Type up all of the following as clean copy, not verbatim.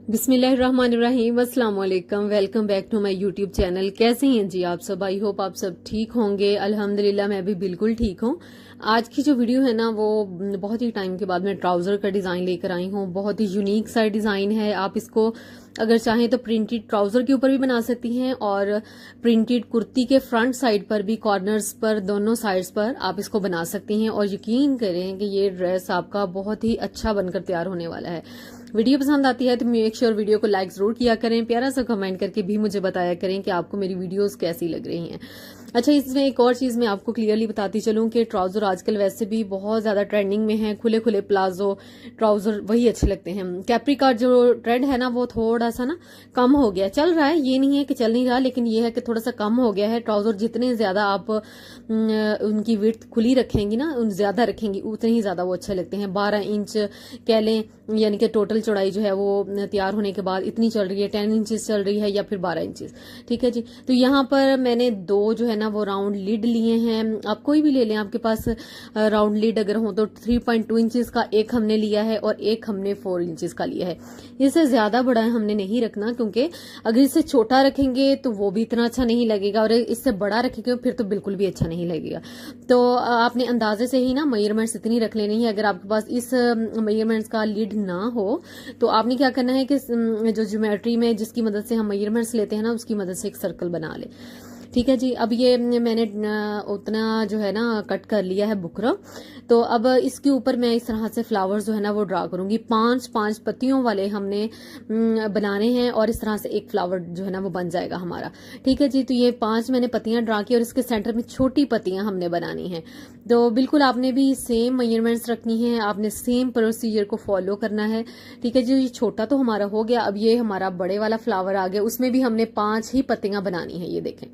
बिस्मिल्लाहिर्रहमानिर्रहीम, अस्सलाम वालेकुम। Welcome back to my YouTube channel. कैसे हैं जी आप सब? आई होप आप सब ठीक होंगे। अल्हम्दुलिल्लाह मैं भी बिल्कुल ठीक हूँ। आज की जो वीडियो है ना वो बहुत ही टाइम के बाद मैं ट्राउजर का डिजाइन लेकर आई हूँ। बहुत ही यूनिक सा डिजाइन है। आप इसको अगर चाहें तो प्रिंटेड ट्राउजर के ऊपर भी बना सकती हैं और प्रिंटेड कुर्ती के फ्रंट साइड पर भी, कॉर्नर्स पर, दोनों साइड्स पर आप इसको बना सकती हैं। और यकीन करें कि ये ड्रेस आपका बहुत ही अच्छा बनकर तैयार होने वाला है। वीडियो पसंद आती है तो मेक श्योर वीडियो को लाइक जरूर किया करें। प्यारा सा कमेंट करके भी मुझे बताया करें कि आपको मेरी वीडियोस कैसी लग रही हैं। अच्छा, इसमें एक और चीज मैं आपको क्लियरली बताती चलूं कि ट्राउजर आजकल वैसे भी बहुत ज्यादा ट्रेंडिंग में है। खुले खुले प्लाजो ट्राउजर वही अच्छे लगते हैं। कैप्री का जो ट्रेंड है ना वो थोड़ा सा ना कम हो गया, चल रहा है, ये नहीं है कि चल नहीं रहा, लेकिन ये है कि थोड़ा सा कम हो गया है। ट्राउजर जितने ज्यादा आप उनकी विड्थ खुली रखेंगी ना, ज्यादा रखेंगी, उतने ही ज्यादा वो अच्छे लगते हैं। 12 इंच कह लें, यानी कि टोटल चौड़ाई जो है वो तैयार होने के बाद इतनी चल रही है, 10 इंचेस चल रही है या फिर 12 इंचेस। ठीक है जी। तो यहाँ पर मैंने दो जो है ना वो राउंड लिड लिए हैं। आप कोई भी ले लें, आपके पास राउंड लिड अगर हो तो 3.2 इंचेस का एक हमने लिया है और एक हमने 4 इंचेस का लिया है। इससे ज्यादा बड़ा हमने नहीं रखना, क्योंकि अगर इसे छोटा रखेंगे तो वो भी इतना अच्छा नहीं लगेगा और इससे बड़ा रखेंगे फिर तो बिल्कुल भी अच्छा नहीं लगेगा। तो आपने अंदाजे से ही ना मेजरमेंट्स इतनी रख लेनी है। अगर आपके पास इस मेजरमेंट्स का लिड ना हो तो आपने क्या करना है कि जो ज्योमेट्री में जिसकी मदद से हम मेजरमेंट्स लेते हैं ना उसकी मदद से एक सर्कल बना ले। ठीक है जी। अब ये मैंने उतना जो है ना कट कर लिया है बुकरम। तो अब इसके ऊपर मैं इस तरह से फ्लावर्स जो है ना वो ड्रा करूंगी। 5 पत्तियों वाले हमने बनाने हैं और इस तरह से एक फ्लावर जो है ना वो बन जाएगा हमारा। ठीक है जी। तो ये 5 मैंने पत्तियां ड्रा की और इसके सेंटर में छोटी पत्तियां हमने बनानी है। तो बिल्कुल आपने भी सेम मेजरमेंट्स रखनी है, आपने सेम प्रोसीजर को फॉलो करना है। ठीक है जी। ये छोटा तो हमारा हो गया। अब ये हमारा बड़े वाला फ्लावर आ गया, उसमें भी हमने 5 ही पत्तियां बनानी है। ये देखें,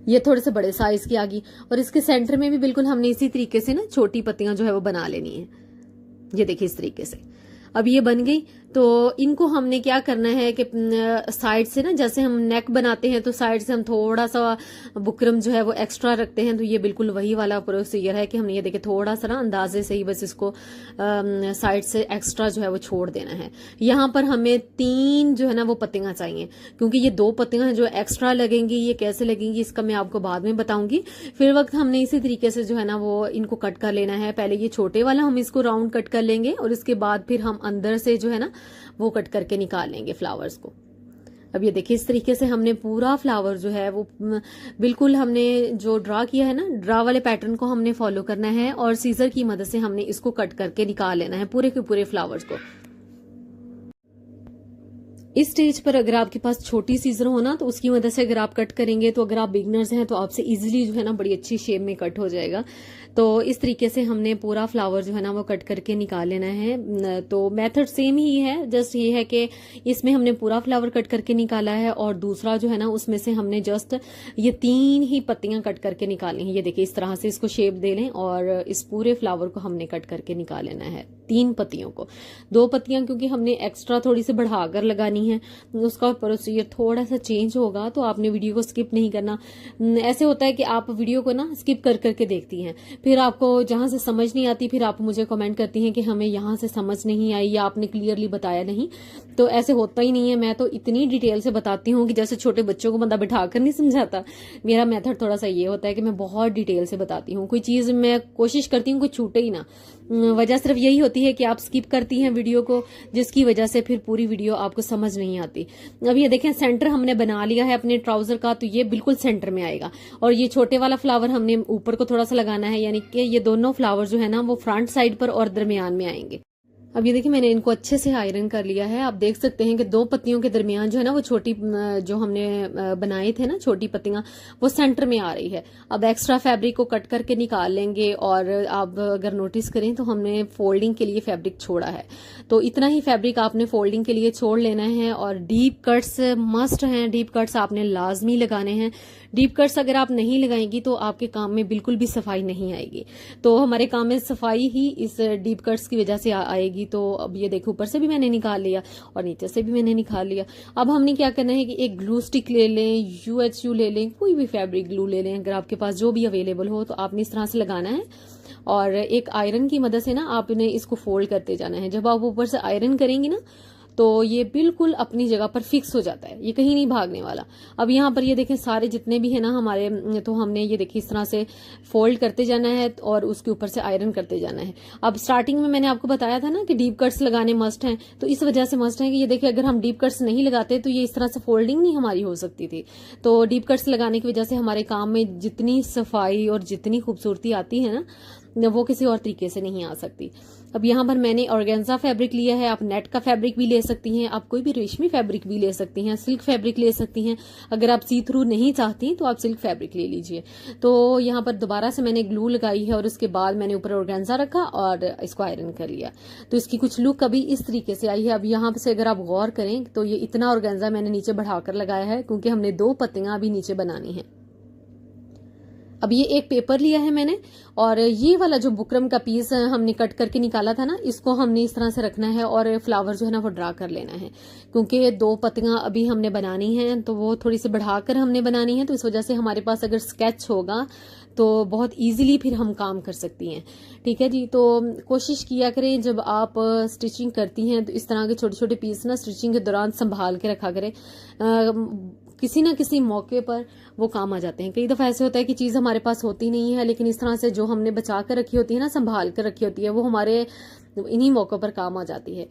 ये थोड़े से बड़े साइज की आ गई और इसके सेंटर में भी बिल्कुल हमने इसी तरीके से ना छोटी पत्तियां जो है वो बना लेनी है। ये देखिए इस तरीके से। अब ये बन गई। तो इनको हमने क्या करना है कि साइड से ना, जैसे हम नेक बनाते हैं तो साइड से हम थोड़ा सा बुकरम जो है वो एक्स्ट्रा रखते हैं। तो ये बिल्कुल वही वाला प्रोसीजर है कि हमने ये देखिए थोड़ा सा ना अंदाजे से ही बस इसको साइड से एक्स्ट्रा जो है वो छोड़ देना है। यहाँ पर हमें 3 जो है ना वो पत्तियां चाहिए, क्योंकि ये 2 पत्तियां जो एक्स्ट्रा लगेंगी, ये कैसे लगेंगी इसका मैं आपको बाद में बताऊंगी। फिर वक्त हमने इसी तरीके से जो है ना वो इनको कट कर लेना है। पहले ये छोटे वाला हम इसको राउंड कट कर लेंगे और इसके बाद फिर हम अंदर से जो है ना वो कट करके निकाल लेंगे फ्लावर्स को। अब ये देखिए इस तरीके से हमने पूरा फ्लावर जो है वो बिल्कुल हमने जो ड्रा किया है ना, ड्रा वाले पैटर्न को हमने फॉलो करना है और सीजर की मदद से हमने इसको कट करके निकाल लेना है पूरे के पूरे फ्लावर्स को। इस स्टेज पर अगर आपके पास छोटी सीजर हो ना तो उसकी मदद से अगर आप कट करेंगे तो अगर आप बिगनर्स हैं तो आपसे इजीली जो है ना बड़ी अच्छी शेप में कट हो जाएगा। तो इस तरीके से हमने पूरा फ्लावर जो है ना वो कट करके निकाल लेना है। तो मेथड सेम ही है, जस्ट ये है कि इसमें हमने पूरा फ्लावर कट करके निकाला है और दूसरा जो है ना उसमें से हमने जस्ट ये 3 ही पत्तियां कट करके निकालनी है। ये देखिए इस तरह से इसको शेप दे लें और इस पूरे फ्लावर को हमने कट करके निकाल लेना है। 3 पत्तियों को, 2 पत्तियां क्योंकि हमने एक्स्ट्रा थोड़ी सी बढ़ाकर लगानी है, उसका प्रोसीजर थोड़ा सा चेंज होगा, तो आपने वीडियो को स्किप नहीं करना। ऐसे होता है कि आप वीडियो को ना स्किप कर करके देखती हैं, फिर आपको जहां से समझ नहीं आती फिर आप मुझे कमेंट करती हैं कि हमें यहां से समझ नहीं आई या आपने क्लियरली बताया नहीं। तो ऐसे होता ही नहीं है। मैं तो इतनी डिटेल से बताती हूँ कि जैसे छोटे बच्चों को बंदा बिठा कर नहीं समझाता। मेरा मेथड थोड़ा सा ये होता है कि मैं बहुत डिटेल से बताती हूँ। कोई चीज मैं कोशिश करती हूँ कोई छूटे ही ना। वजह सिर्फ यही होती है कि आप स्किप करती हैं वीडियो को, जिसकी वजह से फिर पूरी वीडियो आपको समझ नहीं आती। अब ये देखें सेंटर हमने बना लिया है अपने ट्राउजर का, तो ये बिल्कुल सेंटर में आएगा और ये छोटे वाला फ्लावर हमने ऊपर को थोड़ा सा लगाना है, यानी कि ये दोनों फ्लावर जो है ना वो फ्रंट साइड पर और दरमियान में आएंगे। अब ये देखिए मैंने इनको अच्छे से आयरन कर लिया है। आप देख सकते हैं कि 2 पत्तियों के दरमियान जो है ना वो छोटी जो हमने बनाए थे ना छोटी पत्तियां, वो सेंटर में आ रही है। अब एक्स्ट्रा फैब्रिक को कट करके निकाल लेंगे और आप अगर नोटिस करें तो हमने फोल्डिंग के लिए फैब्रिक छोड़ा है, तो इतना ही फैब्रिक आपने फोल्डिंग के लिए छोड़ लेना है। और डीप कट्स मस्ट हैं, डीप कट्स आपने लाजमी लगाने हैं। डीप कट्स अगर आप नहीं लगाएंगी तो आपके काम में बिल्कुल भी सफाई नहीं आएगी। तो हमारे काम में सफाई ही इस डीप कट्स की वजह से आएगी। तो अब ये देखो ऊपर से भी मैंने निकाल लिया और नीचे से भी मैंने निकाल लिया। अब हमने क्या करना है कि एक ग्लू स्टिक ले लें, UHU ले लें, कोई भी फैब्रिक ग्लू ले लें, अगर आपके पास जो भी अवेलेबल हो तो आपने इस तरह से लगाना है और एक आयरन की मदद से ना आपने इसको फोल्ड करते जाना है। जब आप ऊपर से आयरन करेंगी ना तो ये बिल्कुल अपनी जगह पर फिक्स हो जाता है, ये कहीं नहीं भागने वाला। अब यहाँ पर ये देखें सारे जितने भी है ना हमारे, तो हमने ये देखिए इस तरह से फोल्ड करते जाना है और उसके ऊपर से आयरन करते जाना है। अब स्टार्टिंग में मैंने आपको बताया था ना कि डीप कट्स लगाने मस्ट हैं, तो इस वजह से मस्ट है कि ये देखिए अगर हम डीप कट्स नहीं लगाते तो ये इस तरह से फोल्डिंग नहीं हमारी हो सकती थी। तो डीप कट्स लगाने की वजह से हमारे काम में जितनी सफाई और जितनी खूबसूरती आती है ना वो किसी और तरीके से नहीं आ सकती। अब यहाँ पर मैंने ऑर्गेन्जा फैब्रिक लिया है, आप नेट का फैब्रिक भी ले सकती हैं, आप कोई भी रेशमी फैब्रिक भी ले सकती हैं, सिल्क फैब्रिक ले सकती हैं। अगर आप सी थ्रू नहीं चाहती तो आप सिल्क फैब्रिक ले लीजिए। तो यहाँ पर दोबारा से मैंने ग्लू लगाई है और उसके बाद मैंने ऊपर ऑर्गेन्जा रखा और इसको आयरन कर लिया। तो इसकी कुछ लुक अभी इस तरीके से आई है। अब यहाँ से अगर आप गौर करें तो ये इतना ऑर्गेन्जा मैंने नीचे बढ़ाकर लगाया है क्योंकि हमने 2 पत्तियां अभी नीचे बनानी है। अब ये एक पेपर लिया है मैंने और ये वाला जो बुकरम का पीस हमने कट करके निकाला था ना, इसको हमने इस तरह से रखना है और फ्लावर जो है ना वो ड्रा कर लेना है क्योंकि 2 पत्तियां अभी हमने बनानी है तो वो थोड़ी सी बढ़ाकर हमने बनानी है। तो इस वजह से हमारे पास अगर स्केच होगा तो बहुत इजीली फिर हम काम कर सकती हैं। ठीक है जी, तो कोशिश किया करें जब आप स्टिचिंग करती हैं तो इस तरह के छोटे छोटे पीस ना स्टिचिंग के दौरान संभाल के रखा करें। किसी ना किसी मौके पर वो काम आ जाते हैं। कई दफा ऐसे होता है कि चीज हमारे पास होती नहीं है, लेकिन इस तरह से जो हमने बचा कर रखी होती है ना, संभाल कर रखी होती है, वो हमारे इन्हीं मौकों पर काम आ जाती है।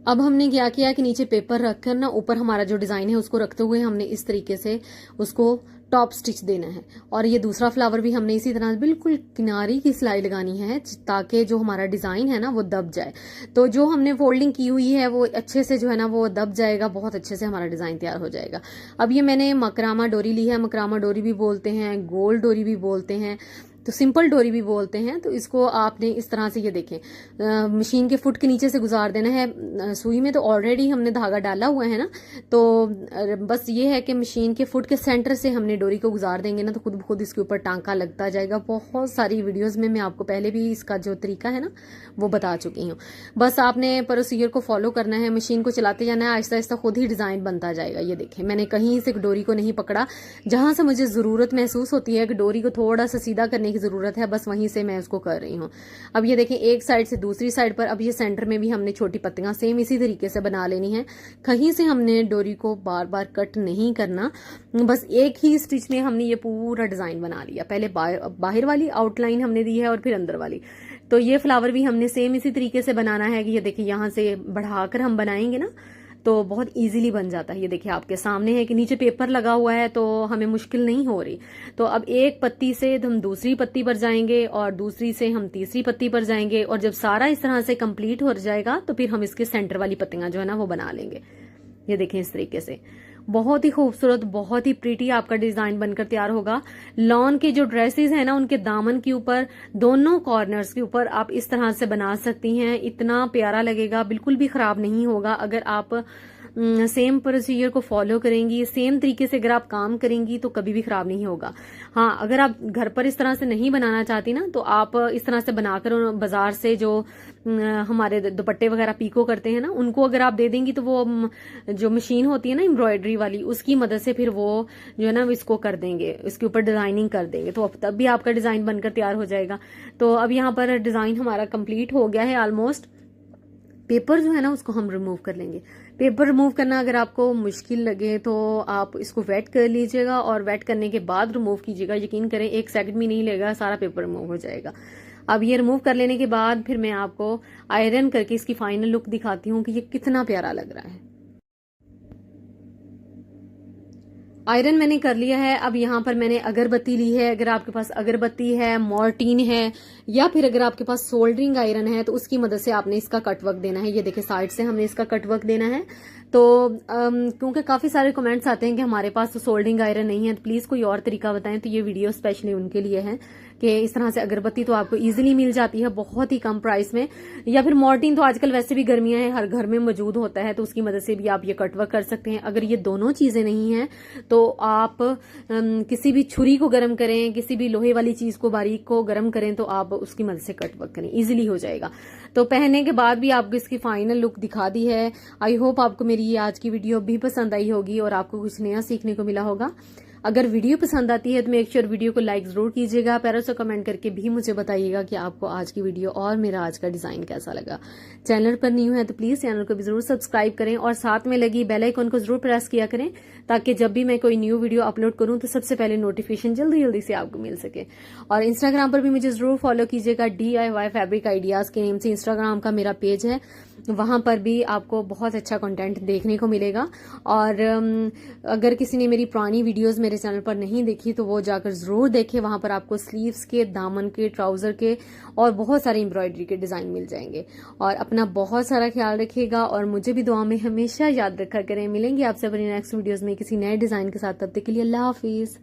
अब हमने क्या किया कि नीचे पेपर रखकर ना ऊपर हमारा जो डिजाइन है उसको रखते हुए हमने इस तरीके से उसको टॉप स्टिच देना है। और ये दूसरा फ्लावर भी हमने इसी तरह बिल्कुल किनारे की सिलाई लगानी है ताकि जो हमारा डिजाइन है ना वो दब जाए। तो जो हमने फोल्डिंग की हुई है वो अच्छे से जो है ना वो दब जाएगा, बहुत अच्छे से हमारा डिजाइन तैयार हो जाएगा। अब ये मैंने मकरामा डोरी ली है, मकरामा डोरी भी बोलते हैं, गोल डोरी भी बोलते हैं, तो सिंपल डोरी भी बोलते हैं। तो इसको आपने इस तरह से ये देखें मशीन के फुट के नीचे से गुजार देना है। सुई में तो ऑलरेडी हमने धागा डाला हुआ है ना, तो बस ये है कि मशीन के फुट के सेंटर से हमने डोरी को गुजार देंगे ना तो खुद ब खुद इसके ऊपर टांका लगता जाएगा। बहुत सारी वीडियोस में मैं आपको पहले भी इसका जो तरीका है ना वो बता चुकी हूँ। बस आपने प्रोसीजर को फॉलो करना है, मशीन को चलाते जाना है, आहिस्ता आहिस्ता खुद ही डिजाइन बनता जाएगा। ये देखें मैंने कहीं से डोरी को नहीं पकड़ा, जहां से मुझे जरूरत महसूस होती है कि डोरी को थोड़ा सा सीधा करने की जरूरत है, बस वहीं से मैं उसको कर रही हूँ। अब ये देखें एक साइड से दूसरी साइड पर, अब ये सेंटर में भी हमने छोटी पत्तियां सेम इसी तरीके से बना लेनी है। कहीं से हमने डोरी को बार बार कट नहीं करना, बस एक ही स्टिच में हमने ये पूरा डिजाइन बना लिया। पहले बाहर वाली आउटलाइन हमने दी है और फिर अंदर वाली। तो ये फ्लावर भी हमने सेम इसी तरीके से बनाना है कि ये देखिए यहाँ से बढ़ाकर हम बनाएंगे ना तो बहुत इजीली बन जाता है। ये देखिए आपके सामने है कि नीचे पेपर लगा हुआ है तो हमें मुश्किल नहीं हो रही। तो अब एक पत्ती से हम दूसरी पत्ती पर जाएंगे और दूसरी से हम तीसरी पत्ती पर जाएंगे और जब सारा इस तरह से कंप्लीट हो जाएगा तो फिर हम इसके सेंटर वाली पत्तियां जो है ना वो बना लेंगे। ये देखें इस तरीके से बहुत ही खूबसूरत, बहुत ही प्रीटी आपका डिजाइन बनकर तैयार होगा। लॉन के जो ड्रेसेस है ना उनके दामन के ऊपर दोनों कॉर्नर्स के ऊपर आप इस तरह से बना सकती हैं, इतना प्यारा लगेगा, बिल्कुल भी खराब नहीं होगा। अगर आप सेम प्रोसीजर को फॉलो करेंगी, सेम तरीके से अगर आप काम करेंगी तो कभी भी खराब नहीं होगा। हाँ, अगर आप घर पर इस तरह से नहीं बनाना चाहती ना तो आप इस तरह से बनाकर बाजार से जो हमारे दुपट्टे वगैरह पीको करते हैं ना उनको अगर आप दे देंगी तो वो जो मशीन होती है ना एम्ब्रॉयडरी वाली उसकी मदद से फिर वो जो है ना इसको कर देंगे, इसके ऊपर डिजाइनिंग कर देंगे, तो तब भी आपका डिजाइन बनकर तैयार हो जाएगा। तो अब यहाँ पर डिजाइन हमारा कंप्लीट हो गया है ऑलमोस्ट। पेपर जो है ना उसको हम रिमूव कर लेंगे। पेपर रिमूव करना अगर आपको मुश्किल लगे तो आप इसको वेट कर लीजिएगा और वेट करने के बाद रिमूव कीजिएगा। यकीन करें 1 सेकंड भी नहीं लगेगा, सारा पेपर रिमूव हो जाएगा। अब ये रिमूव कर लेने के बाद फिर मैं आपको आयरन करके इसकी फाइनल लुक दिखाती हूँ कि ये कितना प्यारा लग रहा है। आयरन मैंने कर लिया है। अब यहाँ पर मैंने अगरबत्ती ली है। अगर आपके पास अगरबत्ती है, मॉर्टिन है या फिर अगर आपके पास सोल्डरिंग आयरन है तो उसकी मदद से आपने इसका कटवर्क देना है। ये देखिए साइड से हमने इसका कटवर्क देना है। तो क्योंकि काफी सारे कमेंट्स आते हैं कि हमारे पास तो सोल्डरिंग आयरन नहीं है, तो प्लीज कोई और तरीका बताएं। तो ये वीडियो स्पेशली उनके लिए है कि इस तरह से अगरबत्ती तो आपको इजीली मिल जाती है बहुत ही कम प्राइस में, या फिर मॉर्टिन तो आजकल वैसे भी गर्मियां हैं हर घर में मौजूद होता है, तो उसकी मदद से भी आप ये कटवर्क कर सकते हैं। अगर ये दोनों चीजें नहीं है तो आप किसी भी छुरी को गर्म करें, किसी भी लोहे वाली चीज को बारीक को गर्म करें तो आप उसकी मदद से कटवर्क करें, इजीली हो जाएगा। तो पहनने के बाद भी आपको इसकी फाइनल लुक दिखा दी है। आई होप आपको मेरी ये आज की वीडियो भी पसंद आई होगी और आपको कुछ नया सीखने को मिला होगा। अगर वीडियो पसंद आती है तो मेक श्योर वीडियो को लाइक जरूर कीजिएगा, प्यारा सा कमेंट करके भी मुझे बताइएगा कि आपको आज की वीडियो और मेरा आज का डिजाइन कैसा लगा। चैनल पर न्यू है तो प्लीज चैनल को भी जरूर सब्सक्राइब करें और साथ में लगी बेल आइकन को जरूर प्रेस किया करें, ताकि जब भी मैं कोई न्यू वीडियो अपलोड करूं तो सबसे पहले नोटिफिकेशन जल्दी जल्दी से आपको मिल सके। और इंस्टाग्राम पर भी मुझे जरूर फॉलो कीजिएगा, DIY फैब्रिक आइडियाज के नेम से इंस्टाग्राम का मेरा पेज है, वहां पर भी आपको बहुत अच्छा कंटेंट देखने को मिलेगा। और अगर किसी ने मेरी पुरानी वीडियोस मेरे चैनल पर नहीं देखी तो वो जाकर जरूर देखें, वहां पर आपको स्लीव्स के, दामन के, ट्राउजर के और बहुत सारे एम्ब्रॉयडरी के डिजाइन मिल जाएंगे। और अपना बहुत सारा ख्याल रखिएगा और मुझे भी दुआ में हमेशा याद रखा करें। मिलेंगे आपसे अपनी नेक्स्ट वीडियोस में किसी नए डिजाइन के साथ, तब तक के लिए अल्लाह हाफिज।